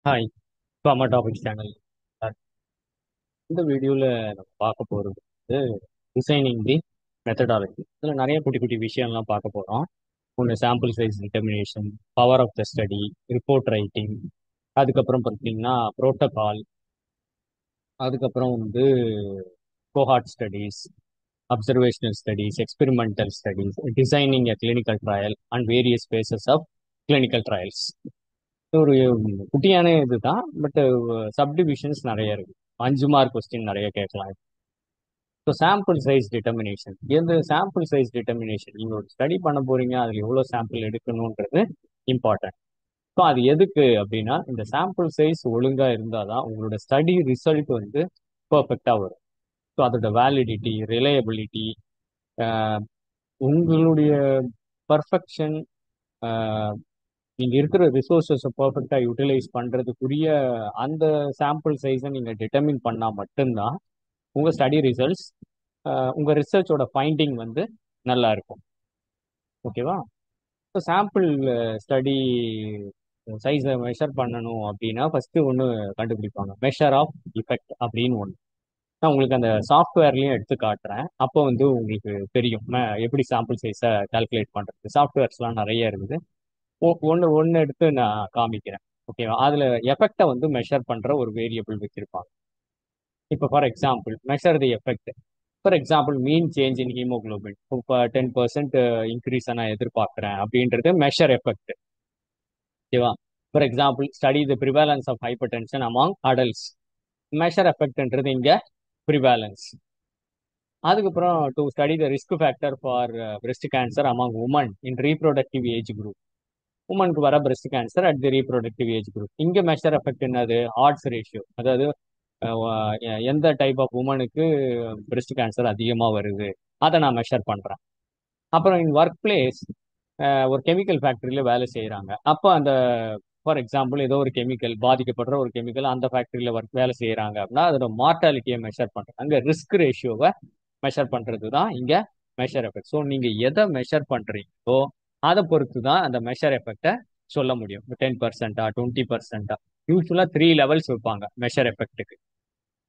Hi, இப்போ அம்மா topic channel. இந்த வீடியோவில் நம்ம பார்க்க போகிறது வந்து டிசைனிங் தி மெத்தடாலஜி. இதில் நிறைய குட்டி குட்டி விஷயம்லாம் பார்க்க போகிறோம். ஒன்று sample size determination, power of the study, report writing, அதுக்கப்புறம் பார்த்தீங்கன்னா ப்ரோட்டோகால், அதுக்கப்புறம் வந்து cohort studies, observational studies, experimental studies, designing a clinical trial and various phases of clinical trials. ஒரு குட்டியான இதுதான், பட் சப்டிவிஷன்ஸ் நிறைய இருக்கு. 5 மார்க் கொஸ்டின் நிறைய கேட்கலாம். ஸோ சாம்பிள் சைஸ் டிட்டர்மினேஷன், எந்த சாம்பிள் சைஸ் டிட்டர்மினேஷன் நீங்கள் ஒரு ஸ்டடி பண்ண போறீங்க, அதில் எவ்வளோ சாம்பிள் எடுக்கணுன்றது இம்பார்ட்டன்ட். ஸோ அது எதுக்கு அப்படின்னா, இந்த சாம்பிள் சைஸ் ஒழுங்காக இருந்தால் தான் உங்களோட ஸ்டடி ரிசல்ட் வந்து பர்ஃபெக்டாக வரும். ஸோ அதோட வேலிடிட்டி, ரிலையபிலிட்டி, உங்களுடைய பர்ஃபெக்ஷன், நீங்கள் இருக்கிற ரிசோர்ஸஸை பர்ஃபெக்டாக யூட்டிலைஸ் பண்ணுறதுக்குரிய அந்த சாம்பிள் சைஸை நீங்கள் டிட்டர்மின் பண்ணால் மட்டும்தான் உங்கள் ஸ்டடி ரிசல்ட்ஸ், உங்கள் ரிசர்ச்சோட ஃபைண்டிங் வந்து நல்லா இருக்கும். ஓகேவா? இப்போ சாம்பிள் ஸ்டடி சைஸை மெஷர் பண்ணணும் அப்படின்னா ஃபஸ்ட்டு ஒன்று கண்டுபிடிப்பாங்க, மெஷர் ஆஃப் இஃபெக்ட் அப்படின்னு ஒன்று. நான் உங்களுக்கு அந்த சாஃப்ட்வேர்லையும் எடுத்து காட்டுறேன். அப்போ வந்து உங்களுக்கு தெரியும் எப்படி சாம்பிள் சைஸை கால்குலேட் பண்ணுறது. சாஃப்ட்வேர்ஸ்லாம் நிறைய இருக்குது. ஒன்று ஒன்று எடுத்து நான் காமிக்கிறேன். ஓகேவா? அதில் எஃபெக்டை வந்து மெஷர் பண்ணுற ஒரு வேரியபிள் வச்சுருப்பாங்க. இப்போ for example measure the effect. For example mean change in haemoglobin இப்போ 10% இன்க்ரீஸ் நான் எதிர்பார்க்குறேன் அப்படின்றது மெஷர் எஃபெக்ட். ஓகேவா? For example study the prevalence of hypertension among adults. Measure எஃபெக்ட்ன்றது இங்கே ப்ரிவாலன்ஸ். அதுக்கப்புறம் to study the risk factor for breast cancer among women in reproductive age group. உமனுக்கு வர breast cancer at the reproductive age group. இங்கே measure effect என்னது? Odds ratio. அதாவது எந்த type of உமனுக்கு பிரஸ்ட் கேன்சர் அதிகமாக வருது, அதை நான் மெஷர் பண்ணுறேன். அப்புறம் இன் ஒர்க் பிளேஸ், ஒரு கெமிக்கல் ஃபேக்ட்ரியில் வேலை செய்கிறாங்க. அப்போ அந்த ஃபார் எக்ஸாம்பிள் ஏதோ ஒரு கெமிக்கல், பாதிக்கப்படுற ஒரு கெமிக்கல் அந்த ஃபேக்ட்ரியில் வேலை செய்கிறாங்க அப்படின்னா அதோட மார்டாலிட்டியை மெஷர் பண்ணுறாங்க. அங்கே ரிஸ்க் ரேஷியோவை மெஷர் பண்ணுறது தான் இங்கே மெஷர் எஃபெக்ட். ஸோ நீங்கள் எதை மெஷர் பண்ணுறீங்களோ அதை பொறுத்து தான் அந்த மெஷர் எஃபெக்டை சொல்ல முடியும். 10%, 20%. யூஸ்வலாக 3 லெவல்ஸ் வைப்பாங்க மெஷர் எஃபெக்ட்டுக்கு.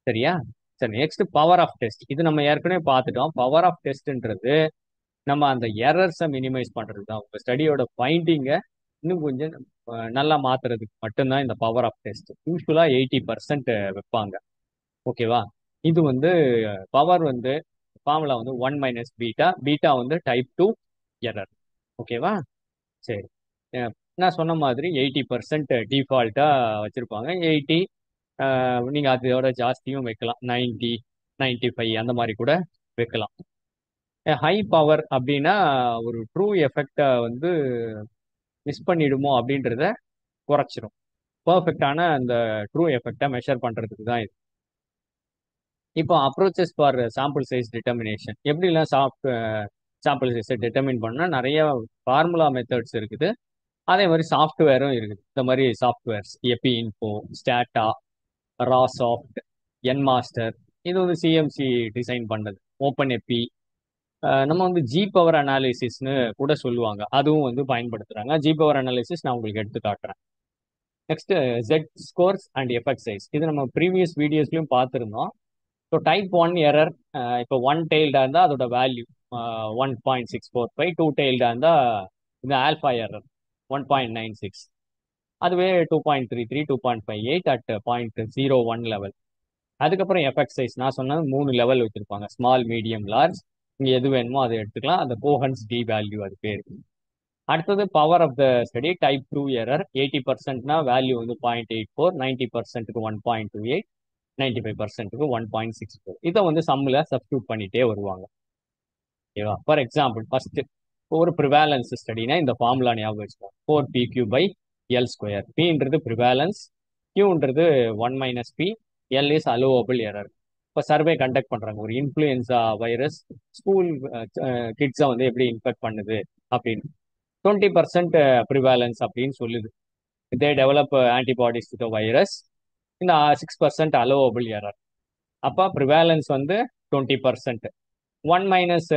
சரியா? சரி, நெக்ஸ்ட் பவர் ஆஃப் டெஸ்ட். இது நம்ம ஏற்கனவே பார்த்துட்டோம். பவர் ஆஃப் டெஸ்ட்ன்றது நம்ம அந்த எரர்ஸை மினிமைஸ் பண்ணுறது தான். உங்கள் ஸ்டடியோட ஃபைண்டிங்கை இன்னும் கொஞ்சம் நல்லா மாத்துறதுக்கு மட்டும்தான் இந்த பவர் ஆஃப் டெஸ்ட். யூஸ்வலாக 80% வைப்பாங்க. ஓகேவா? இது வந்து பவர் வந்து ஃபார்முலா வந்து 1 மைனஸ் பீட்டா. பீட்டா வந்து டைப் 2 எரர். ஓகேவா? சரி. நான் சொன்ன மாதிரி 80% டிஃபால்ட்டாக வச்சுருப்பாங்க. 80, நீங்கள் அதோட ஜாஸ்தியும் வைக்கலாம். 90, 95 அந்த மாதிரி கூட வைக்கலாம். ஹை பவர் அப்படின்னா ஒரு ட்ரூ எஃபெக்டை வந்து மிஸ் பண்ணிடுமோ அப்படின்றத குறைச்சிரும். பர்ஃபெக்டான அந்த ட்ரூ எஃபெக்டை மெஷர் பண்ணுறதுக்கு தான் இது. இப்போ approaches for sample size determination, எப்படிலாம் சாம்பிள் சைஸை டிட்டர்மின் பண்ணால் நிறைய ஃபார்முலா மெத்தட்ஸ் இருக்குது. அதே மாதிரி சாஃப்ட்வேரும் இருக்குது. இந்த மாதிரி சாஃப்ட்வேர்ஸ் எப்பி இன்ஃபோ, ஸ்டாட்டா, ராசாஃப்ட், என்மாஸ்டர், இது வந்து சிஎம்சி டிசைன் பண்ணது. ஓப்பன் எப்பி, நம்ம வந்து ஜி பவர் அனாலிசிஸ்னு கூட சொல்லுவாங்க, அதுவும் வந்து பயன்படுத்துறாங்க. ஜி பவர் அனாலிசிஸ் நான் உங்களுக்கு எடுத்து காட்டுறேன். Next Z scores and effect size. இது நம்ம ப்ரீவியஸ் வீடியோஸ்லயும் பார்த்துருந்தோம். ஸோ டைப் 1 எரர், இப்போ ஒன் டெய்ல்டா இருந்தால் அதோட வேல்யூ 1.645, டூ டெய்ல்டா இருந்தால் இந்த ஆல்ஃபா எரர் 1.96, அதுவே 2.33, 2.58 அட் 0.01 லெவல். அதுக்கப்புறம் எஃபெக்ட் சைஸ் நான் சொன்னது 3 லெவல் வச்சிருப்பாங்க, ஸ்மால், மீடியம், லார்ஜ். நீங்க எது வேணுமோ அதை எடுத்துக்கலாம். அந்த கோஹன்ஸ் டி வேல்யூ அது பேரு. அடுத்தது power of the study type 2 error. 80%னா வேல்யூ வந்து 0.84, 90%க்கு 1.28, 95%க்கு 1.64. இதை வந்து சம்மில் சப்ஸ்டியூட் பண்ணிட்டே வருவாங்க. ஓகேவா? ஃபார் எக்ஸாம்பிள் ஃபர்ஸ்ட் ஒரு ப்ரிவேலன்ஸ் ஸ்டடினா இந்த ஃபார்முலா ஞாபகம் வச்சுக்கோங்க. 4pq/L². பின்றது ப்ரிவேலன்ஸ், கியூன்றது 1 minus P, L is allowable error. இப்போ சர்வே கண்டக்ட் பண்ணுறாங்க, ஒரு இன்ஃப்ளூயன்சா வைரஸ் ஸ்கூல் கிட்ஸை வந்து எப்படி இன்ஃபெக்ட் பண்ணுது அப்படின்னு. 20% ப்ரிவேலன்ஸ் அப்படின்னு சொல்லுது. தே develop antibodies to the virus. இந்த 6% அலோவபிள் எரர். அப்போ ப்ரிவேலன்ஸ் வந்து 20%, 1 மைனஸ்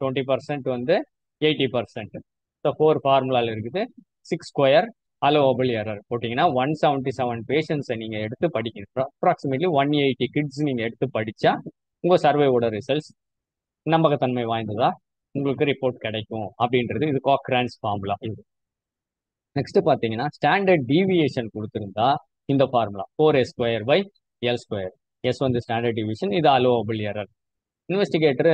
20% வந்து 80%. ஸோ 4 ஃபார்முலாவில் இருக்குது. 6² அலோவபிள் எரர் போட்டிங்கன்னா 177 பேஷண்ட்ஸை நீங்கள் எடுத்து படிக்கணும். அப்ராக்சிமேட்லி 180 கிட்ஸ் நீங்கள் எடுத்து படித்தா உங்கள் சர்வேவோட ரிசல்ட்ஸ் நம்பகத்தன்மை வாய்ந்ததா உங்களுக்கு ரிப்போர்ட் கிடைக்கும் அப்படின்றது இது காக்ரான்ஸ் ஃபார்முலா. இது நெக்ஸ்ட் பார்த்தீங்கன்னா ஸ்டாண்டர்ட் டீவியேஷன் கொடுத்துருந்தா இந்த ஃபார்முலா 4a² / l². எஸ் வந்து ஸ்டாண்டர்ட் டிவிஷன், இது அலோவபிள் எரர். இன்வெஸ்டிகேட்டர்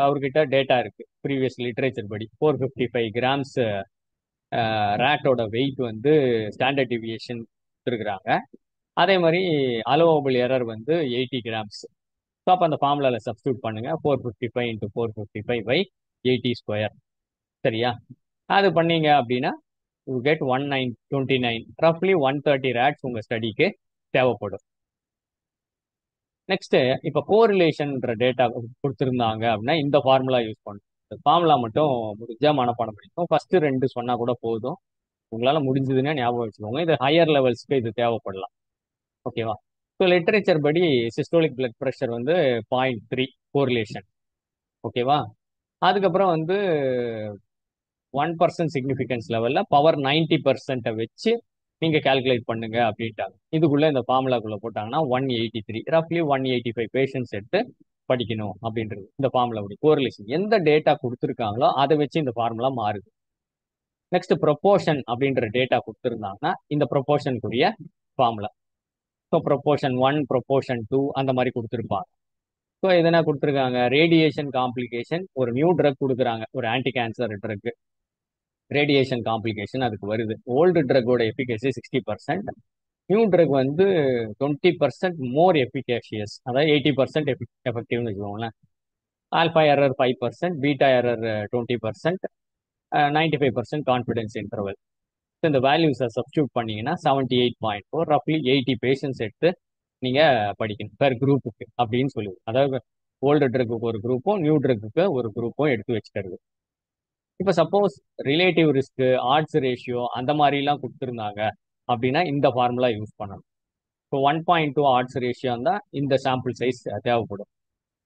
அவர்கிட்ட டேட்டா இருக்கு ப்ரீவியஸ் லிட்ரேச்சர் படி 455 கிராம்ஸ் ரேட்டோட வெயிட் வந்து ஸ்டாண்டர்ட் டிவியேஷன் கொடுத்துருக்குறாங்க. அதே மாதிரி அலோவபிள் எரர் வந்து 80 கிராம்ஸ். ஸோ அப்போ அந்த ஃபார்முலாவில் சப்ஸ்டியூட் பண்ணுங்க 455 × 455/80². சரியா? அது பண்ணீங்க அப்படின்னா யூ கெட் 1929, ரஃப்லி 130 ரேட்ஸ் உங்கள் ஸ்டடிக்கு தேவைப்படும். நெக்ஸ்ட் இப்போ கோரிலேஷன்ற டேட்டா கொடுத்துருந்தாங்க அப்படின்னா இந்த ஃபார்முலா யூஸ் பண்ணணும். இந்த ஃபார்முலா மட்டும் முடிஞ்சா மனப்பாடம் பண்ணிக்கணும். ஃபர்ஸ்ட் 2 சொன்னா கூட போதும். உங்களால முடிஞ்சதுன்னா ஞாபகம் வச்சுக்கோங்க. இது ஹையர் லெவல்ஸ்க்கு இது தேவைப்படலாம். ஓகேவா? ஸோ லிட்டரேச்சர் படி சிஸ்டோலிக் பிளட் ப்ரெஷர் வந்து 0.3 கோரிலேஷன். ஓகேவா? அதுக்கப்புறம் வந்து 1% சிக்னிஃபிகன்ஸ் லெவலில் பவர் 90% வச்சு நீங்கள் கால்குலேட் பண்ணுங்க அப்படின்ட்டாங்க. இதுக்குள்ள இந்த ஃபார்முலாக்குள்ள போட்டாங்கன்னா 183, ரஃப்லி 185 பேஷண்ட்ஸ் எடுத்து படிக்கணும் அப்படின்றது இந்த ஃபார்முலா படி கோரிலேஷன். எந்த டேட்டா கொடுத்துருக்காங்களோ அதை வச்சு இந்த ஃபார்முலா மாறுது. நெக்ஸ்ட் ப்ரொபோர்ஷன் அப்படின்ற டேட்டா கொடுத்துருந்தாங்கன்னா இந்த ப்ரொபோர்ஷனுக்குரிய ஃபார்முலா. ஸோ ப்ரொபோர்ஷன் 1, ப்ரொபோர்ஷன் 2 அந்த மாதிரி கொடுத்துருப்பாங்க. ஸோ எதனா கொடுத்துருக்காங்க ரேடியேஷன் காம்ப்ளிகேஷன், ஒரு நியூ ட்ரக் கொடுக்குறாங்க, ஒரு anti cancer drug. Radiation complication அதுக்கு வருது. ஓல்டு ட்ரக்கோட எஃபிகசி 60%, நியூ ட்ரக் வந்து 20% மோர் எஃபிகேஷியஸ், அதாவது 80% எஃபெக்டிவ்னு வச்சுக்கோங்களேன். Alpha error 5%, beta error 20%, 95% confidence interval. So இந்த வேல்யூஸை சப்ஸ்டியூட் பண்ணீங்கன்னா 78.4, ரஃப்லி 80 பேஷண்ட்ஸ் எடுத்து நீங்கள் படிக்கணும் பெர் குரூப்புக்கு அப்படின்னு சொல்லுது. அதாவது ஓல்டு ட்ரக்குக்கு ஒரு குரூப்பும் நியூ ட்ரக்குக்கு ஒரு குரூப்பும் எடுத்து வச்சுக்கிறது. இப்போ suppose relative risk, odds ratio அந்த மாதிரிலாம் கொடுத்துருந்தாங்க அப்படின்னா இந்த ஃபார்முலா யூஸ் பண்ணணும். இப்போ 1.2 ஆட்ஸ் ரேஷியோ இருந்தால் இந்த சாம்பிள் சைஸ் தேவைப்படும்.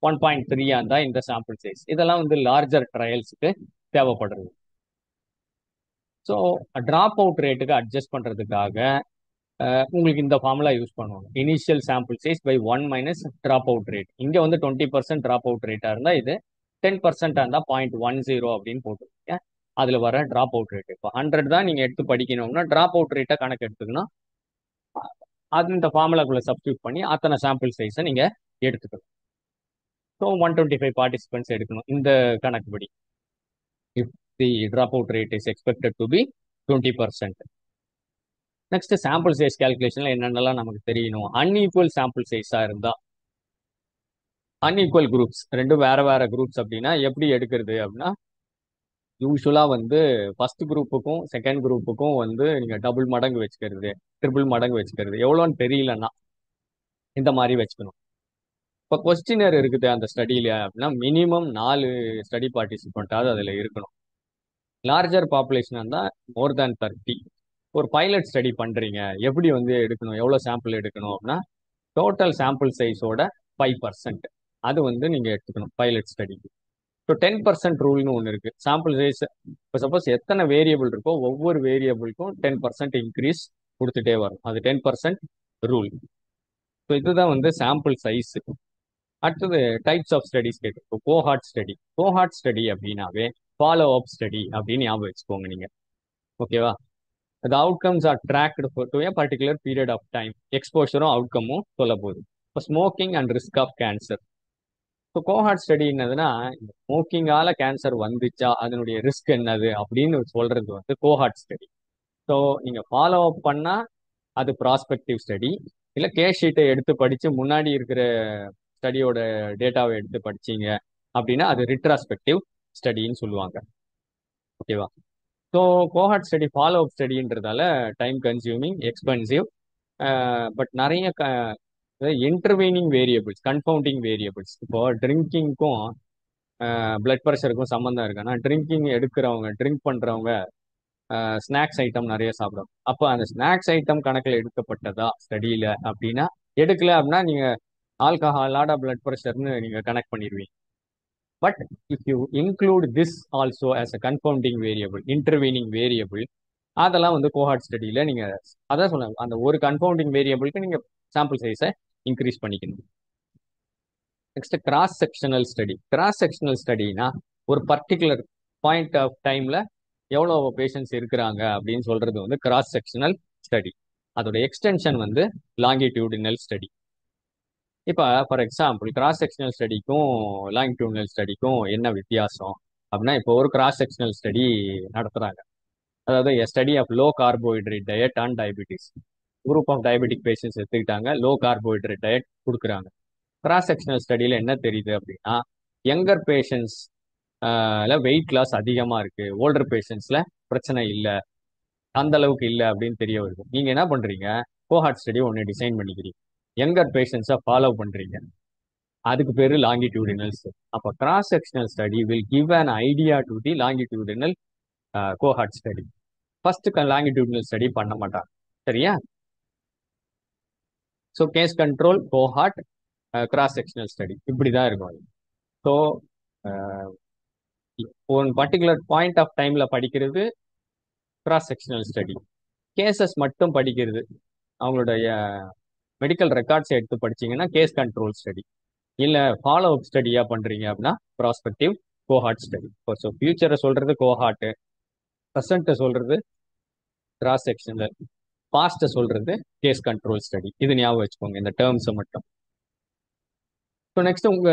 1.3 இருந்தால் இந்த சாம்பிள் சைஸ். இதெல்லாம் வந்து லார்ஜர் ட்ரையல்ஸுக்கு தேவைப்படுறது. ஸோ ட்ராப் அவுட் ரேட்டுக்கு அட்ஜஸ்ட் பண்ணுறதுக்காக உங்களுக்கு இந்த ஃபார்முலா யூஸ் பண்ணுவாங்க. Initial sample size by 1 minus drop out rate. இங்கே வந்து 20% ட்ராப் அவுட் ரேட்டாக இருந்தால் இது 10% இருந்தால் 0.10 அப்படின்னு போட்டுருக்கீங்க. அதில் வர ட்ராப் அவுட் ரேட் இப்போ 100 தான் நீங்கள் எடுத்து படிக்கணும்னா ட்ராப் அவுட் ரேட்டை கணக்கு எடுத்துக்கணும். அது இந்த ஃபார்முலாக்குள்ள சப்ஸ்டியூட் பண்ணி அத்தனை சாம்பிள் சைஸை நீங்கள் எடுத்துக்கணும். ஸோ 125 பார்ட்டிசிபென்ட்ஸ் எடுக்கணும் இந்த கணக்குப்படி. If the drop out rate is expected to be 20%. Next sample size கால்குலேஷன்ல என்னென்னலாம் நமக்கு தெரியணும். அன்ஈக்குவல் சாம்பிள் சைஸா இருந்தா, அன்ஈக்குவல் குரூப்ஸ், ரெண்டும் வேற வேற குரூப்ஸ் அப்படின்னா எப்படி எடுக்கிறது அப்படின்னா, யூஸ்வலா வந்து ஃபர்ஸ்ட் குரூப்புக்கும் செகண்ட் குரூப்புக்கும் வந்து நீங்க டபுள் மடங்கு வச்சுக்கிறது, ட்ரிபிள் மடங்கு வச்சுக்கிறது, எவ்வளோன்னு தெரியலன்னா இந்த மாதிரி வச்சுக்கணும். இப்போ கொஸ்டினர் இருக்குது அந்த ஸ்டடியில அப்படின்னா மினிமம் 4 ஸ்டடி பார்ட்டிசிபென்ட்டாவது அதில் இருக்கணும். லார்ஜர் பாப்புலேஷன் இருந்தால் மோர் தேன் 30. ஒரு பைலட் ஸ்டடி பண்றீங்க, எப்படி வந்து எடுக்கணும், எவ்வளோ சாம்பிள் எடுக்கணும் அப்படின்னா டோட்டல் சாம்பிள் சைஸோட 5% அது வந்து நீங்க எடுத்துக்கணும் பைலட் ஸ்டடிக்கு. ஸோ 10% ரூல்னு ஒன்று இருக்கு. சாம்பிள் சைஸ் இப்போ சப்போஸ் எத்தனை வேரியபிள் இருக்கோ ஒவ்வொரு வேரியபிளுக்கும் 10% இன்க்ரீஸ் கொடுத்துட்டே வரும். அது 10% ரூல். ஸோ இதுதான் வந்து சாம்பிள் சைஸ். அடுத்தது டைப்ஸ் ஆஃப் ஸ்டடிஸ் கேட்கும். Cohort study. கோஹார்ட் ஸ்டடி அப்படின்னாவே ஃபாலோ அப் ஸ்டடி அப்படின்னு ஞாபகம் வச்சுக்கோங்க நீங்க. ஓகேவா? the outcomes are tracked to a particular period of time. எக்ஸ்போஷரும் அவுட்கமும் சொல்ல போகுது. இப்போ smoking and risk of cancer. இப்போ கோஹார்ட் ஸ்டடி என்னதுன்னா, ஸ்மோக்கிங்கால கேன்சர் வந்துச்சா அதனுடைய ரிஸ்க் என்னது அப்படின்னு சொல்றது வந்து கோஹார்ட் ஸ்டடி. ஸோ நீங்க ஃபாலோ அப் பண்ணா அது ப்ராஸ்பெக்டிவ் ஸ்டடி. இல்லை கேஸ் ஷீட்டை எடுத்து படிச்சு முன்னாடி இருக்கிற ஸ்டடியோட டேட்டாவை எடுத்து படிச்சீங்க அப்படின்னா அது ரிட்ராஸ்பெக்டிவ் ஸ்டடின்னு சொல்லுவாங்க. ஓகேவா? So cohort study follow up ஸ்டடின்றதால டைம் கன்சியூமிங், எக்ஸ்பென்சிவ், பட் நிறைய இன்டர்வீனிங் வேரியபிள்ஸ், கன்ஃபவுண்டிங் வேரியபிள்ஸ். இப்போ ட்ரிங்கிங்க்கும் பிளட் ப்ரெஷருக்கும் சம்மந்தம் இருக்கு. ஆனால் ட்ரிங்கிங் எடுக்கிறவங்க, ட்ரிங்க் பண்ணுறவங்க ஸ்நாக்ஸ் ஐட்டம் நிறைய சாப்பிடும். அப்போ அந்த ஸ்நாக்ஸ் ஐட்டம் கணக்கில் எடுக்கப்பட்டதா ஸ்டடியில் அப்படின்னா, எடுக்கல அப்படின்னா நீங்கள் ஆல்கஹாலோட பிளட் ப்ரெஷர்னு நீங்கள் கனெக்ட் பண்ணிடுவீங்க. But if you include this also as a confounding variable, intervening variable, அதெல்லாம் வந்து கோஹார்ட் ஸ்டடியில நீங்க அதான் சொன்னேன், அந்த ஒரு கன்ஃபவுண்டிங் வேரியபிளுக்கு நீங்க சாம்பிள் சைஸை இன்க்ரீஸ் பண்ணிக்கணும். Next cross sectional study. Cross sectional ஸ்டடினா ஒரு பர்டிகுலர் பாயிண்ட் ஆஃப் டைம்ல எவ்வளோ பேஷண்ட்ஸ் இருக்கிறாங்க அப்படின்னு சொல்றது வந்து கிராஸ் செக்ஷனல் ஸ்டடி. அதோட எக்ஸ்டென்ஷன் வந்து லாங்கிடியூடினல் ஸ்டடி. இப்போ ஃபார் எக்ஸாம்பிள் கிராஸ் செக்ஷனல் ஸ்டடிக்கும் லாங்கிடியூடினல் ஸ்டடிக்கும் என்ன வித்தியாசம் அப்படின்னா, இப்போ ஒரு கிராஸ் செக்ஷனல் ஸ்டடி நடத்துறாங்க. அதாவது study of low carbohydrate diet and diabetes. Group of diabetic patients எடுத்துக்கிட்டாங்க, லோ கார்போஹைட்ரேட் டயட் கொடுக்குறாங்க. கிராஸ் செக்ஷனல் ஸ்டடியில என்ன தெரியுது அப்படின்னா, யங்கர் பேஷண்ட்ஸ் வெயிட் லாஸ் அதிகமா இருக்கு, ஓல்டர் பேஷண்ட்ஸ்ல பிரச்சனை இல்லை, அந்த அளவுக்கு இல்லை அப்படின்னு தெரிய வருது. நீங்க என்ன பண்றீங்க, கோஹார்ட் ஸ்டடி ஒன்று டிசைன் பண்ணிக்கிறீங்க, யங்கர் பேஷண்ட்ஸை ஃபாலோ பண்றீங்க, அதுக்கு பேரு லாங்கிடியூடினல் ஸ்டடி. அப்போ cross sectional study will give an idea to the longitudinal cohort study. First longitudinal study பண்ண மாட்டாங்க. சரியா? So case control, cohort, cross sectional study இப்படிதான் இருக்கும். ஸோ ஒரு பர்டிகுலர் பாயிண்ட் ஆஃப் டைம்ல படிக்கிறது கிராஸ் செக்ஷனல் ஸ்டடி. கேசஸ் மட்டும் படிக்கிறது, அவங்களுடைய மெடிக்கல் ரெக்கார்ட்ஸ் எடுத்து படிச்சீங்கன்னா கேஸ் கண்ட்ரோல் ஸ்டடி. இல்ல ஃபாலோ அப் ஸ்டடியா பண்றீங்க அப்படின்னா ப்ராஸ்பெக்டிவ் கோஹார்ட் ஸ்டடி. ஸோ ஃபியூச்சரை சொல்றது கோஹார்ட், ப்ரெசண்ட்டை சொல்றது கிராஸ் செக்ஷனல், பாஸ்ட்டை சொல்றது கேஸ் கண்ட்ரோல் ஸ்டடி. இது ஞாபகம் வச்சுக்கோங்க இந்த டேர்ம்ஸை மட்டும். ஸோ நெக்ஸ்ட் உங்க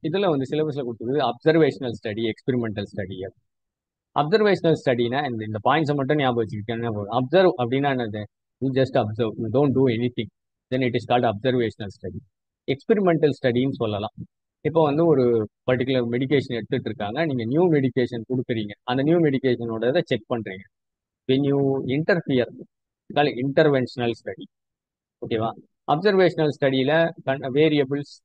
இதுல வந்து சிலபஸ்ல கொடுத்தது observational study, experimental study. Observational ஸ்டடினா இந்த இந்த பாயிண்ட்ஸை மட்டும் ஞாபகம் வச்சுக்கிட்டேன்னா போதும். அப்சர்வ் அப்படின்னா என்னது, you just observe, you don't do anything, then it is called observational study. Experimental ஸ்டடின்னு சொல்லலாம். இப்போ வந்து ஒரு பர்டிகுலர் மெடிகேஷன் எடுத்துட்டு இருக்காங்க, நீங்க நியூ மெடிகேஷன் கொடுக்குறீங்க, அந்த நியூ மெடிகேஷனோட இதை செக் பண்றீங்க. When you interfere, interventional study. ஓகேவா? அப்சர்வேஷனல் ஸ்டடியில வேரியபிள்ஸ்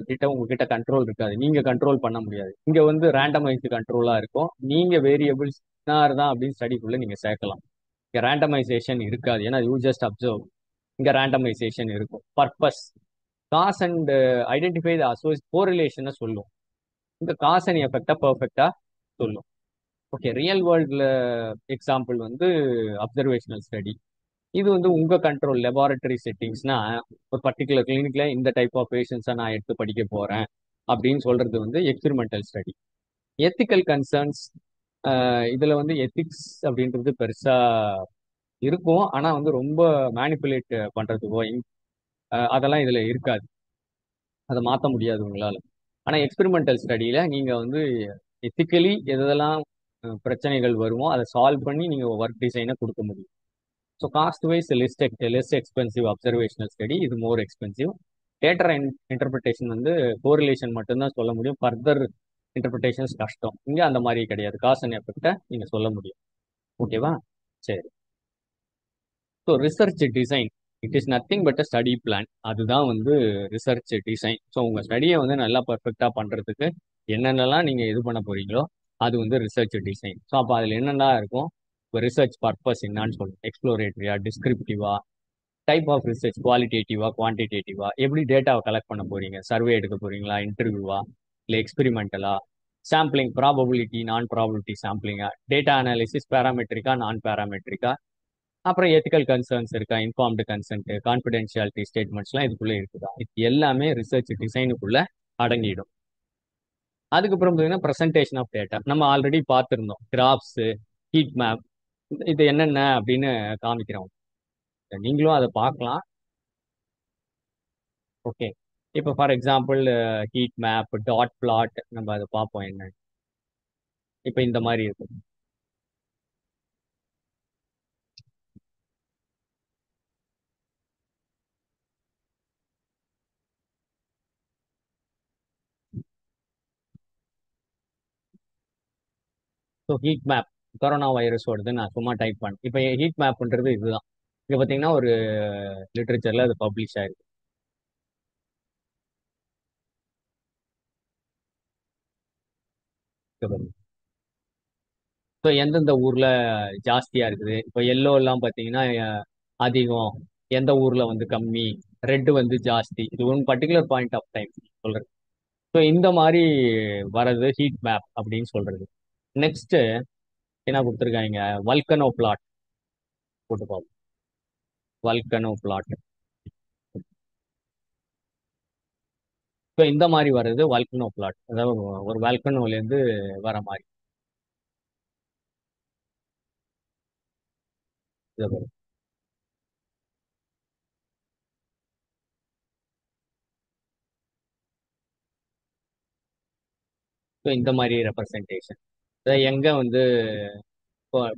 கிட்ட உங்ககிட்ட கண்ட்ரோல் இருக்காது, நீங்க கண்ட்ரோல் பண்ண முடியாது. இங்க வந்து ரேண்டமைஸ்டு கண்ட்ரோலா இருக்கும், நீங்க வேரியபிள்ஸ் தான் அப்படின்னு ஸ்டடிக்குள்ள நீங்க சேர்க்கலாம். இங்க ரேண்டமைசேஷன் இருக்காது, ஏன்னா யூ ஜஸ்ட் அப்சர்வ். இங்க ரேண்டமைசேஷன் இருக்கும். Purpose, cause and identify the அசோஸ் கோரிலேஷனை சொல்லும். இந்த காஸ் அண்ட் எஃபெக்டா பர்ஃபெக்டா சொல்லும். ஓகே, ரியல் வேர்ல்ட்ல எக்ஸாம்பிள் வந்து அப்சர்வேஷனல் ஸ்டடி. இது வந்து உங்க கண்ட்ரோல் லெபார்டரி செட்டிங்ஸ்னா, ஒரு பர்டிகுலர் கிளினிக்ல இந்த டைப் ஆஃப் பேஷண்ட்ஸை நான் எடுத்து படிக்க போறேன் அப்படின்னு சொல்றது வந்து எக்ஸ்பெரிமெண்டல் ஸ்டடி. எத்திக்கல் கன்சர்ன்ஸ், இதுல வந்து எத்திக்ஸ் அப்படின்றது பெருசா இருக்கும், ஆனா வந்து ரொம்ப மேனிப்புலேட் பண்றதுக்கோ அதெல்லாம் இதுல இருக்காது, அதை மாற்ற முடியாது உங்களால. ஆனா எக்ஸ்பெரிமெண்டல் ஸ்டடியில நீங்க வந்து எத்திக்கலி எதெல்லாம் பிரச்சனைகள் வருமோ அதை சால்வ் பண்ணி நீங்க ஒர்க் டிசைனை கொடுக்க முடியும். So cost wise less expensive observational study, இது மோர் எக்ஸ்பென்சிவ். டேட்டா இன்டர்பிரிட்டேஷன் வந்து கோரிலேஷன் மட்டும்தான் சொல்ல முடியும், ஃபர்தர் இன்டர்பிரிட்டேஷன்ஸ் கஷ்டம். இங்கே அந்த மாதிரி கிடையாது, காஸ் அண்ட் எஃபெக்டை நீங்க சொல்ல முடியும். ஓகேவா? சரி. So research design, it is nothing but a study plan. அதுதான் வந்து ரிசர்ச் டிசைன். ஸோ உங்க ஸ்டடியை வந்து நல்லா பர்ஃபெக்டா பண்றதுக்கு என்னென்னலாம் நீங்க இது பண்ண போறீங்களோ அது வந்து ரிசர்ச் டிசைன். ஸோ அப்போ அதில் என்னென்ன இருக்கும், இப்போ ரிசர்ச் பர்பஸ் என்னன்னு சொல்லுங்க, எக்ஸ்ப்ளோரேட்டரியா, டிஸ்கிரிப்டிவா, டைப் ஆஃப் ரிசர்ச் குவாலிட்டேட்டிவா குவான்டிடேட்டிவா, எப்படி டேட்டாவை கலெக்ட் பண்ண போறீங்க, சர்வே எடுக்க போறீங்களா, இன்டர்வியூவா, இல்லை எக்ஸ்பெரிமெண்டலா, சாம்பிளிங் ப்ராபபிலிட்டி நான் ப்ராபபிலிட்டி சாம்பிளிங்கா, டேட்டா அனாலிசிஸ் பேராமெட்ரிக்கா நான் பேராமெட்ரிக்கா, அப்புறம் எத்திக்கல் கன்சர்ன்ஸ் இருக்கா, இன்ஃபார்ம்டு கன்சென்ட், கான்ஃபிடென்ஷியாலிட்டி ஸ்டேட்மெண்ட்ஸ்லாம் இதுக்குள்ள இருக்குதா, இது எல்லாமே ரிசர்ச் டிசைனுக்குள்ள அடங்கிடும். அதுக்கப்புறம் பார்த்தீங்கன்னா ப்ரெசன்டேஷன் ஆஃப் டேட்டா, நம்ம ஆல்ரெடி பார்த்துருந்தோம், கிராஃப்ஸ், ஹீட் மேப், இது என்னென்ன அப்படின்னு காமிக்கிறோம். நீங்களும் அதை பார்க்கலாம். ஓகே, இப்போ for example heat map, dot plot, நம்ம அதை பார்ப்போம் என்ன. இப்போ இந்த மாதிரி இருக்கும். So heat map, corona virus வருது, நான் சும்மா டைப் பண்ணேன். இப்போ ஹீட் மேப்ன்றது இதுதான். இங்கே பார்த்தீங்கன்னா ஒரு லிட்ரேச்சர்ல அது பப்ளிஷ் ஆயிருக்கு. ஸோ எந்தெந்த ஊர்ல ஜாஸ்தியா இருக்குது, இப்போ எல்லோ எல்லாம் பார்த்தீங்கன்னா அதிகம், எந்த ஊர்ல வந்து கம்மி, ரெட் வந்து ஜாஸ்தி, இது one particular point of time சொல்றது. ஸோ இந்த மாதிரி வர்றது ஹீட் மேப் அப்படின்னு சொல்றது. நெக்ஸ்ட் என்ன கொடுத்துருக்காங்க, வல்கனோ பிளாட். போட்டு பார்ப்போம். Volcano plot. இப்போ இந்த மாதிரி வர்றது வல்கனோ பிளாட், அதாவது ஒரு வல்கனோலேருந்து வர மாதிரி. இதை பாருங்க. ஸோ இந்த மாதிரி ரெப்ரசன்டேஷன் எங்க வந்து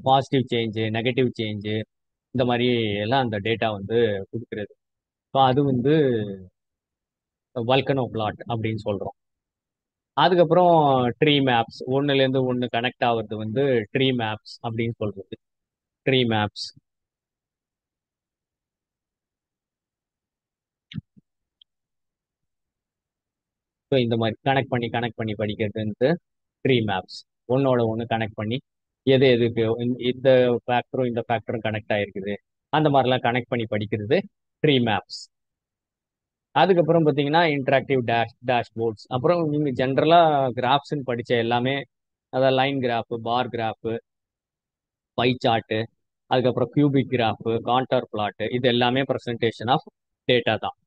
பாசிட்டிவ் சேஞ்சு, நெகட்டிவ் சேஞ்சு, இந்த மாதிரி எல்லாம் அந்த டேட்டா வந்து கொடுக்குறது. ஸோ அது வந்து வல்கனோ பிளாட் அப்படின்னு சொல்றோம். அதுக்கப்புறம் ட்ரீ மேப்ஸ், ஒன்னுலேருந்து ஒன்று கனெக்ட் ஆகுறது வந்து ட்ரீ மேப்ஸ் அப்படின்னு சொல்றது. Tree maps. ஸோ இந்த மாதிரி கனெக்ட் பண்ணி படிக்கிறதுன்ட்டு ட்ரீ மேப்ஸ். ஒன்னோட ஒன்று கனெக்ட் பண்ணி எது எதுக்கு இந்த ஃபேக்டரும் இந்த ஃபேக்டரும் கனெக்ட் ஆயிருக்குது, அந்த மாதிரிலாம் கனெக்ட் பண்ணி படிக்கிறது ட்ரீ மேப்ஸ். அதுக்கப்புறம் பார்த்தீங்கன்னா இன்டராக்டிவ் டேஷ்போர்ட்ஸ். அப்புறம் நீங்கள் ஜென்ரலாக கிராஃப்ஸ்ன்னு படித்த எல்லாமே, அதாவது line graph, bar graph, by chart, அதுக்கப்புறம் கியூபிக் கிராஃபு, கான்டர் பிளாட், இது எல்லாமே ப்ரெசன்டேஷன் ஆஃப் டேட்டா தான்.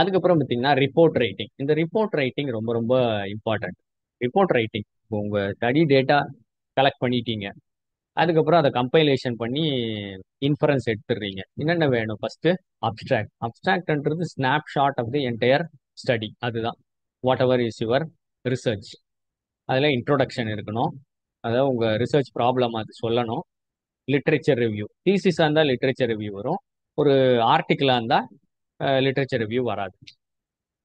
அதுக்கப்புறம் பார்த்தீங்கன்னா ரிப்போர்ட் ரைட்டிங். இந்த ரிப்போர்ட் ரைட்டிங் ரொம்ப ரொம்ப இம்பார்ட்டன்ட். ரிப்போர்ட் ரைட்டிங், இப்போ உங்கள் ஸ்டடி டேட்டா கலெக்ட் பண்ணிட்டீங்க, அதுக்கப்புறம் அதை கம்பைலேஷன் பண்ணி இன்ஃபரன்ஸ் எடுத்துடுறீங்க. என்னென்ன வேணும்? First abstract. அப்ட்ராக்ட்ன்றது snapshot of the entire study. அதுதான் whatever is your research. அதில் இன்ட்ரோடக்ஷன் இருக்கணும், அதாவது உங்கள் ரிசர்ச் ப்ராப்ளம் அது சொல்லணும். லிட்ரேச்சர் ரிவ்யூ, தீசிஸாக இருந்தால் லிட்ரேச்சர் ரிவ்யூ வரும், ஒரு ஆர்டிக்கிளாக இருந்தால் லிட்ரேச்சர் ரிவ்யூ வராது.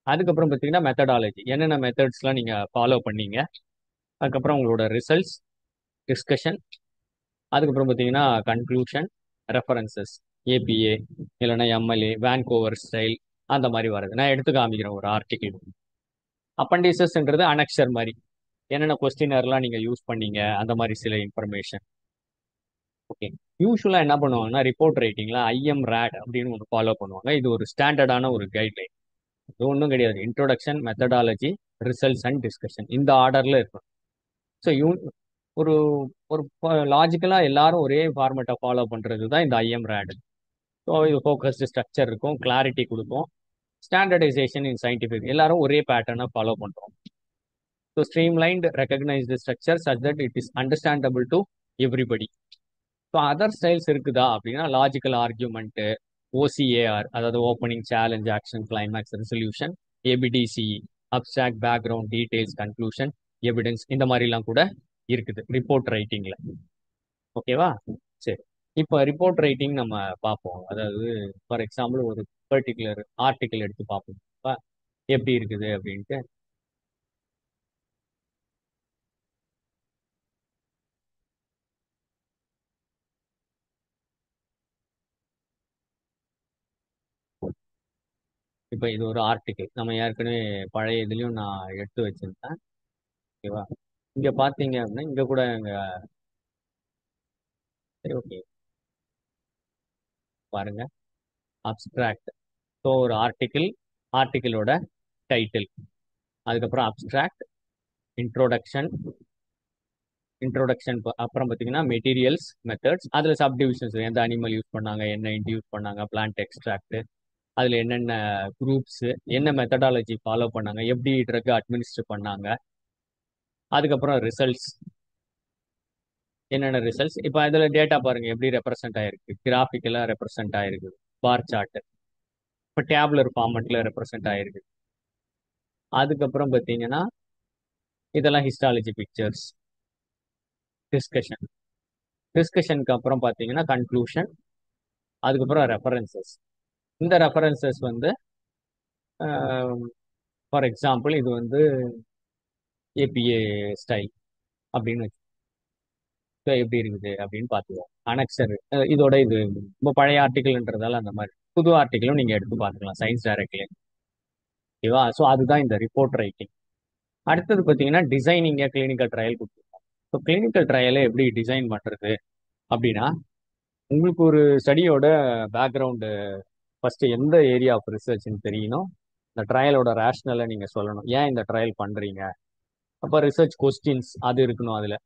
அதுக்கப்புறம் பார்த்தீங்கன்னா மெத்தடாலஜி, என்னென்ன மெத்தட்ஸ்லாம் நீங்கள் ஃபாலோ பண்ணீங்க, அதுக்கப்புறம் உங்களோட ரிசல்ட்ஸ், டிஸ்கஷன், அதுக்கப்புறம் பார்த்தீங்கன்னா கன்க்ளூஷன், ரெஃபரன்சஸ், ஏபிஏ இல்லைன்னா எம்எல்ஏ, வேன்கோவர் ஸ்டைல், அந்த மாதிரி வருது. நான் எடுத்து காமிக்கிறேன் ஒரு ஆர்டிக்கிள். அப்பண்டிசஸ்ன்றது அனெக்சர் மாதிரி, என்னென்ன கொஸ்டினர்லாம் நீங்கள் யூஸ் பண்ணீங்க, அந்த மாதிரி சில இன்ஃபர்மேஷன். ஓகே. யூஸ்வலாக என்ன பண்ணுவாங்கன்னா ரிப்போர்ட் ரைட்டிங்கில் ஐஎம் ரேட் அப்படின்னு ஒன்று ஃபாலோ பண்ணுவாங்க. இது ஒரு ஸ்டாண்டர்டான ஒரு கைட்லைன். இது ஒன்றும் கிடையாது. Introduction, methodology, results and discussion, இந்த ஆர்டரில் இருக்கும். ஸோ ஒரு ஒரு லாஜிக்கலாக எல்லாரும் ஒரே ஃபார்மேட்டை ஃபாலோ பண்ணுறது தான் இந்த ஐஎம் ரேட். ஸோ இது ஃபோக்கஸ்டு ஸ்ட்ரக்சர் இருக்கும், கிளாரிட்டி கொடுக்கும். ஸ்டாண்டர்டைசேஷன் இன் சயின்டிஃபிக், எல்லாரும் ஒரே பேட்டர்னை ஃபாலோ பண்ணுறோம். So streamlined recognised structure such that it is understandable to everybody. So other styles இருக்குதா அப்படின்னா லாஜிக்கல் ஆர்கியூமெண்ட்டு, ஓசிஏஆர், அதாவது opening, challenge, action, climax, resolution, ABDCE, abstract, background, details, conclusion, evidence, இந்த மாதிரிலாம் கூட இருக்குது ரிப்போர்ட் ரைட்டிங்ல. ஓகேவா? சரி. இப்போ ரிப்போர்ட் ரைட்டிங் நம்ம பார்ப்போம். அதாவது ஃபார் எக்ஸாம்பிள் ஒரு பர்டிகுலர் ஆர்டிக்கிள் எடுத்து பார்ப்போம். எப்படி இருக்குது அப்படின்ட்டு. இப்போ இது ஒரு ஆர்டிக்கிள், நம்ம ஏற்கனவே பழைய இதுலயும் நான் எடுத்து வச்சிருந்தேன். ஓகேவா? இங்க பாத்தீங்க அப்படின்னா இங்க கூட இங்க, சரி ஓகே, பாருங்க. அப்ஸ்ட்ராக்ட். ஸோ ஒரு ஆர்டிக்கிள், ஆர்டிக்கிளோட டைட்டில், அதுக்கப்புறம் அப்ஸ்ட்ராக்ட், இன்ட்ரோடக்ஷன், இன்ட்ரோடக்ஷன் அப்புறம் பார்த்தீங்கன்னா மெட்டீரியல்ஸ், மெத்தட்ஸ், அதில் சப்டிவிஷன்ஸ், எந்த அனிமல் யூஸ் பண்ணாங்க, என்ன இன்ட்யூஸ் பண்ணாங்க, பிளான்ட் எக்ஸ்ட்ராக்ட், அதில் என்னென்ன குரூப்ஸ், என்ன மெத்தடாலஜி ஃபாலோ பண்ணாங்க, எப்படி ட்ரக் அட்மினிஸ்டர் பண்ணாங்க, அதுக்கப்புறம் ரிசல்ட்ஸ், என்னென்ன ரிசல்ட்ஸ். இப்போ இதில் டேட்டா பாருங்க எப்படி ரெப்ரசென்ட் ஆயிருக்கு, கிராஃபிக்கலாக ரெப்ரசென்ட் ஆயிருக்கு, பார் சார்ட், இப்போ டேப்லர் ஃபார்மெட்டில் ரெப்ரசென்ட் ஆயிருக்கு. அதுக்கப்புறம் பார்த்தீங்கன்னா இதெல்லாம் ஹிஸ்டாலஜி பிக்சர்ஸ், டிஸ்கஷன், டிஸ்கஷனுக்கு அப்புறம் பார்த்தீங்கன்னா கன்க்ளூஷன், அதுக்கப்புறம் ரெஃபரன்சஸ். இந்த ரெஃபரன்சஸ் வந்து ஃபார் எக்ஸாம்பிள் இது வந்து ஏபிஏ ஸ்டைல் அப்படின்னு வச்சு எப்படி இருக்குது அப்படின்னு பார்த்துக்குவோம். அனெக்சர், இதோட இது ரொம்ப பழைய ஆர்டிக்கிள்ன்றதால அந்த மாதிரி, புது ஆர்டிக்கிளும் நீங்கள் எடுத்து பார்த்துக்கலாம் சயின்ஸ் டைரக்ட்ல. ஓகேவா? ஸோ அதுதான் இந்த ரிப்போர்ட் ரைட்டிங். அடுத்தது பார்த்தீங்கன்னா டிசைனிங்க கிளினிக்கல் ட்ரையல் கொடுத்துருக்கோம். ஸோ கிளினிக்கல் ட்ரையலை எப்படி டிசைன் பண்ணுறது அப்படின்னா, உங்களுக்கு ஒரு ஸ்டடியோட பேக்ரவுண்டு ஃபர்ஸ்ட் எந்த ஏரியா ஆஃப் ரிசர்ச்னு தெரியணும். இந்த ட்ரையலோட ரேஷ்னலை நீங்கள் சொல்லணும், ஏன் இந்த ட்ரையல் பண்ணுறீங்க. அப்போ ரிசர்ச் கொஸ்டின்ஸ் அது இருக்கணும். அதில்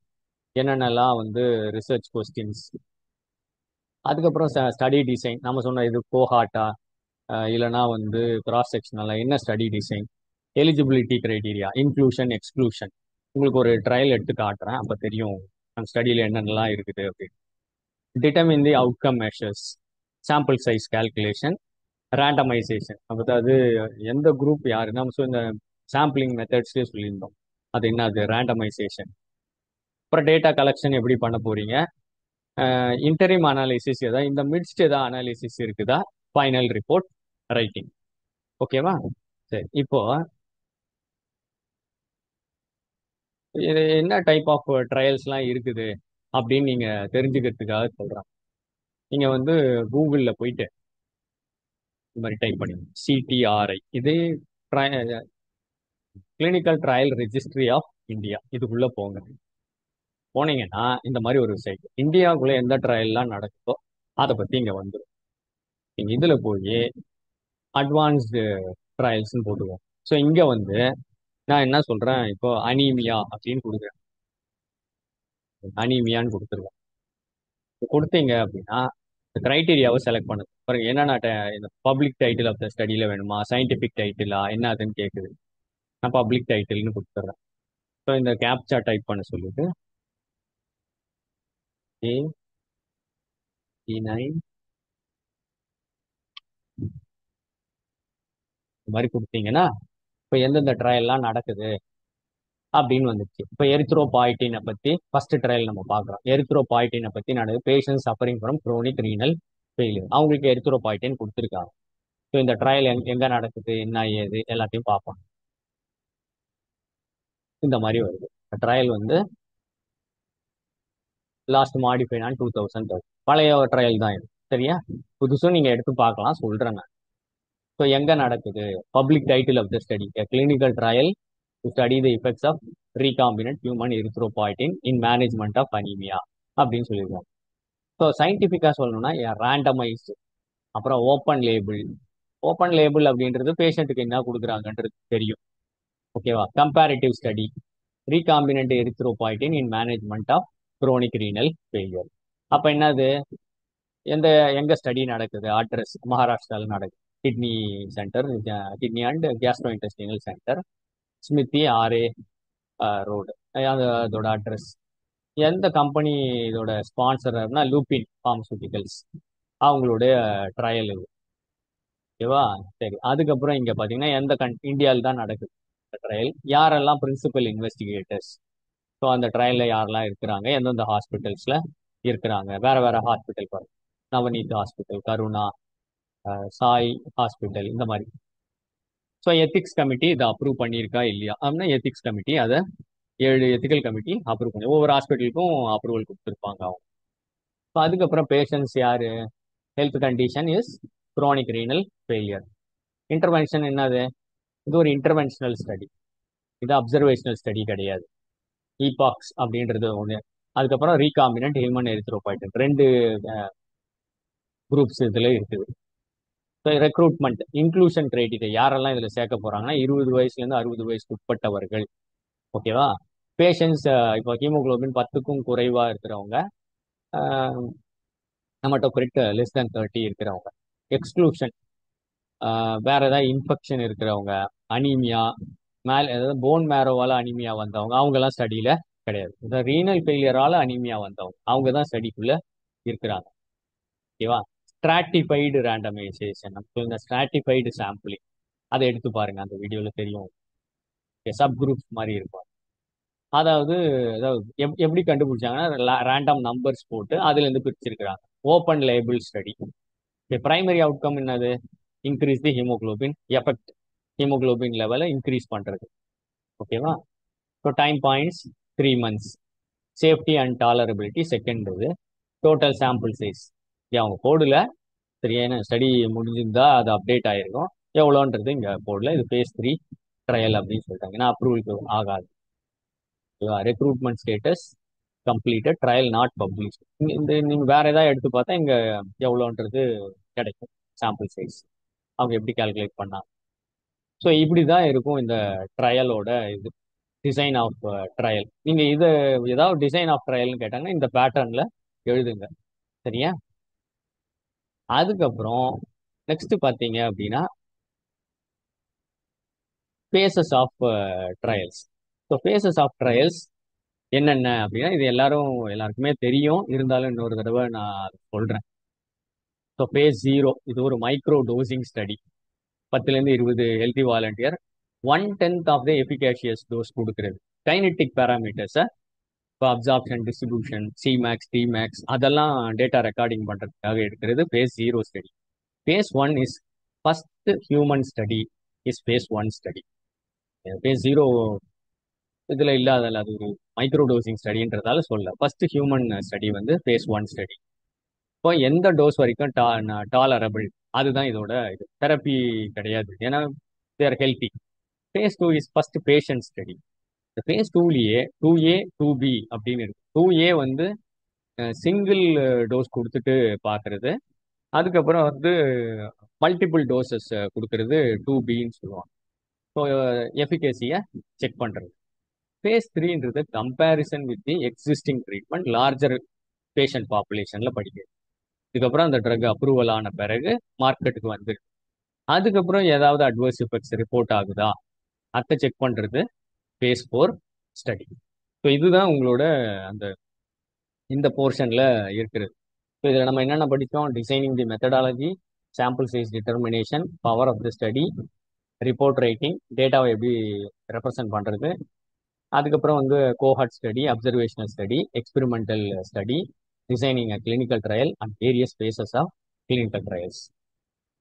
என்னென்னலாம் வந்து ரிசர்ச் கொஸ்டின்ஸ், அதுக்கப்புறம் ஸ்டடி டிசைன் நம்ம சொன்ன இது கோஹாட்டா இல்லைனா வந்து கிராஸ் செக்ஷனலா என்ன study design, eligibility criteria, inclusion exclusion. உங்களுக்கு ஒரு ட்ரையல் எடுத்து காட்டுறேன், அப்போ தெரியும் அந்த ஸ்டடியில் என்னென்னலாம் இருக்குது அப்படின்னு. டிட்டர்மின் தி outcome measures, sample size calculation, randomisation. அதாவது எந்த குரூப் யாரு நம்ம இந்த சாம்பிளிங் மெத்தட்ஸ்லேயே சொல்லியிருந்தோம், அது என்ன, அது ரேண்டமைசேஷன். அப்புறம் டேட்டா கலெக்ஷன் எப்படி பண்ண போறீங்க, இன்டரிம் அனாலிசிஸ் ஏதாவது, இந்த மிட்ஸ்ட் ஏதாவது அனாலிசிஸ் இருக்குதா, ஃபைனல் ரிப்போர்ட் ரைட்டிங். ஓகேவா? சரி, இப்போ இது என்ன டைப் ஆஃப் ட்ரையல்ஸ்லாம் இருக்குது அப்படின்னு நீங்க தெரிஞ்சுக்கிறதுக்காக சொல்றேன். நீங்க வந்து கூகுளில் போயிட்டு இந்த மாதிரி டைப் பண்ணுங்க, சிடிஆர்ஐ. இது clinical trial registry of India. இதுக்குள்ள போங்க. போனீங்கன்னா இந்த மாதிரி ஒரு சைட், இந்தியாவுக்குள்ள எந்த ட்ரையல்லாம் நடக்குதோ அதை பத்தி இங்க வந்துடும். நீங்க இதுல போய் அட்வான்ஸ்டு ட்ரையல்ஸ்னு போட்டுவோம். ஸோ இங்க வந்து நான் என்ன சொல்றேன், இப்போ அனீமியா அப்படின்னு கொடுக்குறேன். அனீமியான்னு கொடுத்துருவேன். கொடுத்தீங்க அப்படின்னா கிரைட்டீரியாவை செலக்ட் பண்ணுது பாருங்க. என்னென்ன இந்த பப்ளிக் டைட்டில் ஆஃப் த ஸ்டடியில வேணுமா, சயின்டிபிக் டைட்டிலா, என்ன அதுன்னு கேட்குது. நான் பப்ளிக் டைட்டில்னு கொடுத்துட்றேன். ஸோ இந்த கேப்சா டைப் பண்ண சொல்லிட்டு A9 இந்த மாதிரி கொடுத்தீங்கன்னா இப்போ எந்தெந்த ட்ரையல்லாம் நடக்குது அப்படின்னு வந்துச்சு. இப்போ எரித்ரோபாய்டினை பத்தி ஃபர்ஸ்ட் ட்ரையல் நம்ம பார்க்குறோம். எரித்ரோபாய்டினை பத்தி நடக்குது. Patient suffering from crony renal failure, அவங்களுக்கு எரித்ரோபாய்டின் கொடுத்துருக்காங்க. ஸோ இந்த ட்ரையல் எங்க நடக்குது, என்ன ஏது எல்லாத்தையும் பார்ப்போம். இந்த மாதிரி வருது. ட்ரையல் வந்து லாஸ்ட் மாடிஃபைட் ஆன் 2030. பழைய ட்ரையல் தான் இது. சரியா? புதுசும் நீங்க எடுத்து பார்க்கலாம், சொல்றேன் நான். ஸோ எங்க நடக்குது, public title of the study, clinical trial to study the effects of recombinant human erythropoietin in management of anaemia அப்படின்னு சொல்லியிருக்காங்க. ஸோ சயின்டிஃபிக்காக சொல்லணும்னா ரேண்டமைஸ்டு, அப்புறம் ஓப்பன் லேபிள். ஓப்பன் லேபிள் அப்படின்றது பேஷண்ட்டுக்கு என்ன கொடுக்குறாங்கன்றது தெரியும். ஓகேவா? Comparative study, recombinant erythropoietin in management of chronic renal failure. அப்போ என்னது, எங்க ஸ்டடி நடக்குது, அட்ரஸ் மகாராஷ்டிராவில் நடக்குது. Kidney centre, kidney and gastro intestinal centre, ஸ்மித்தி ஆர்ஏ ரோடு, அதோட அட்ரஸ். எந்த கம்பெனி இதோட ஸ்பான்சர்னா லூபின் ஃபார்மசூட்டிகல்ஸ், அவங்களுடைய ட்ரையல் இது. ஓகேவா? சரி, அதுக்கப்புறம் இங்க பாத்தீங்கன்னா எந்த இந்தியாவில் தான் நடக்குது ட்ரையல், யாரெல்லாம் பிரின்சிபல் இன்வெஸ்டிகேட்டர்ஸ், ஸோ அந்த ட்ரையல்ல யாரெல்லாம் இருக்கிறாங்க, எந்தெந்த ஹாஸ்பிட்டல்ஸ்ல இருக்கிறாங்க. வேற வேற ஹாஸ்பிட்டல் பாருங்க, நவநீத் ஹாஸ்பிட்டல், கருணா, சாய் ஹாஸ்பிட்டல், இந்த மாதிரி. ஸோ எத்திக்ஸ் கமிட்டி இதை அப்ரூவ் பண்ணியிருக்கா இல்லையா அப்படின்னா, எத்திக்ஸ் கமிட்டி அதை 7 எத்திக்கல் கமிட்டி அப்ரூவ் பண்ணி ஒவ்வொரு ஹாஸ்பிட்டலுக்கும் அப்ரூவல் கொடுத்துருப்பாங்க அவங்க. இப்போ அதுக்கப்புறம் பேஷண்ட்ஸ் யாரு, health condition is crony renal failure. Intervention என்னது, இது ஒரு இன்டர்வென்ஷனல் ஸ்டடி, இது அப்சர்வேஷனல் ஸ்டடி கிடையாது. ஈபாக்ஸ் அப்படின்றது ஒன்று. அதுக்கப்புறம் ரீகாம்பினன்ட் ஹியூமன் எரித்ரோபாய்டின், 2 குரூப்ஸ் இதுல இருக்குது. ரெக்ரூட்மெண்ட் இன்க்ளூஷன் கிரைட்டீரியா, யாரெல்லாம் இதுல சேர்க்க போறாங்கன்னா 20 வயசுலேருந்து 60 வயசுக்கு உட்பட்டவர்கள். ஓகேவா? பேஷண்ட்ஸ் இப்போ ஹீமோகுளோபின் 10க்கும் குறைவா இருக்கிறவங்க, ஹெமட்டோக்ரிட் லெஸ் தேன் 30 இருக்கிறவங்க. எக்ஸ்க்ளூஷன், வேற ஏதாவது இன்ஃபெக்ஷன் இருக்கிறவங்க, அனீமியா, ஏதாவது போன் மேரோவால அனீமியா வந்தவங்க, அவங்க எல்லாம் ஸ்டடியில கிடையாது. இந்த ரீனல் ஃபெயிலியரால அனீமியா வந்தவங்க, அவங்க தான் ஸ்டடிக்குள்ள இருக்கிறாங்க. ஓகேவா? ஸ்ட்ராட்டிஃபைடு ரேண்டமைசேஷன், இந்த ஸ்ட்ராட்டிஃபைடு சாம்பிளிங் அதை எடுத்து பாருங்க, அந்த வீடியோல தெரியும். சப் குரூப்ஸ் மாதிரி இருக்கும். அதாவது அதாவது எப்படி கண்டுபிடிச்சாங்கன்னா ரேண்டம் நம்பர்ஸ் போட்டு அதுல இருந்து பிரிச்சிருக்கிறாங்க. Open label study. Primary outcome என்னது, increase the haemoglobin effect, haemoglobin லெவலை இன்க்ரீஸ் பண்றது. ஓகேவா? So time points 3 months. Safety and tolerability second. இது டோட்டல் சாம்பிள் சைஸ், அவங்க கோடுல சரியான ஸ்டடி முடிஞ்சிருந்தா அது அப்டேட் ஆயிருக்கும், எவ்வளோன்றது இங்க போடல. இது phase 3 ட்ரையல் அப்படின்னு சொல்லிட்டாங்க, ஏன்னா அப்ரூவலுக்கு ஆகாது. Recruitment status completed, trial not publish. இந்த நீங்க வேற ஏதாவது எடுத்து பார்த்தா இங்க எவ்வளோன்றது கிடைக்கும், சாம்பிள் சைஸ் அவங்க எப்படி கால்குலேட் பண்ணாங்க. ஸோ இப்படிதான் இருக்கும் இந்த ட்ரையலோட இது, டிசைன் ஆஃப் ட்ரையல். நீங்க இது ஏதாவது டிசைன் ஆஃப் ட்ரையல்னு கேட்டாங்கன்னா இந்த பேட்டர்ன்ல எழுதுங்க. சரியா? அதுக்கப்புறம் நெக்ஸ்ட் பார்த்தீங்க அப்படின்னா phases of trials. So phases of trials என்னென்ன அப்படின்னா இது எல்லாருக்குமே தெரியும், இருந்தாலும் இன்னொரு தடவை நான் சொல்றேன். ஸோ ஃபேஸ் 0 இது ஒரு மைக்ரோ டோசிங் ஸ்டடி. 10லேருந்து 20 healthy volunteer 1/10 of the efficacious dose கொடுக்கிறது. கைனெட்டிக் பேராமீட்டர்ஸை இப்போ அப்சார்ப்ஷன், டிஸ்ட்ரிபியூஷன், சிமேக்ஸ், டிமேக்ஸ் அதெல்லாம் டேட்டா ரெக்கார்டிங் பண்ணுறதுக்காக எடுக்கிறது phase 0 study. Phase 1 is first human study, is phase 1 study. Phase 0 இதில் இல்லாதல்ல, அது ஒரு மைக்ரோ டோசிங் ஸ்டடின்றதால சொல்ல. ஃபர்ஸ்ட் ஹியூமன் ஸ்டடி வந்து ஃபேஸ் 1 ஸ்டடி. இப்போ எந்த டோஸ் வரைக்கும் டாலரபிள், அதுதான் இதோட இது. தெரப்பி கிடையாது, ஏன்னா they're healthy. Phase 2 is first patient study. இந்த ஃபேஸ் 2லயே 2A 2B அப்படின்னு இருக்கு. 2A வந்து சிங்கிள் டோஸ் கொடுத்துட்டு பார்க்கறது. அதுக்கப்புறம் வந்து மல்டிபிள் டோசஸ் கொடுக்கறது 2Bன்னு சொல்லுவாங்க. ஸோ எஃபிகேசியை செக் பண்ணுறது. ஃபேஸ் 3ன்றது comparison with the existing treatment larger patient பாப்புலேஷனில் படிக்கிறது. இதுக்கப்புறம் அந்த ட்ரக் அப்ரூவல் ஆன பிறகு மார்க்கெட்டுக்கு வந்துருக்கு. அதுக்கப்புறம் ஏதாவது அட்வர்ஸ் எஃபெக்ட்ஸ் ரிப்போர்ட் ஆகுதா அதை செக் பண்ணுறது ஃபேஸ் 4 ஸ்டடி. ஸோ இதுதான் உங்களோட அந்த இந்த போர்ஷனில் இருக்கிறது. ஸோ இதில் நம்ம என்னென்ன படித்தோம்? Designing the methodology, sample size determination, power of the study, report writing, டேட்டாவை எப்படி ரெப்ரசன்ட் பண்ணுறது, அதுக்கப்புறம் வந்து cohort study, observational study, experimental study, designing a clinical trial and various phases of clinical trials.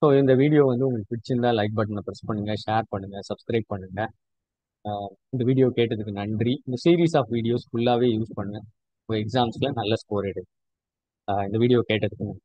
So இந்த வீடியோ வந்து உங்களுக்கு பிடிச்சிருந்தா like பட்டனை ப்ரெஸ் பண்ணுங்க, ஷேர் பண்ணுங்க, சப்ஸ்கிரைப் பண்ணுங்க. இந்த வீடியோ கேட்டதுக்கு நன்றி. இந்த சீரீஸ் ஆஃப் வீடியோஸ் ஃபுல்லாகவே யூஸ் பண்ணுங்க. உங்கள் எக்ஸாம்ஸில் நல்ல ஸ்கோர் எடு. இந்த வீடியோ கேட்டதுக்கு நன்றி.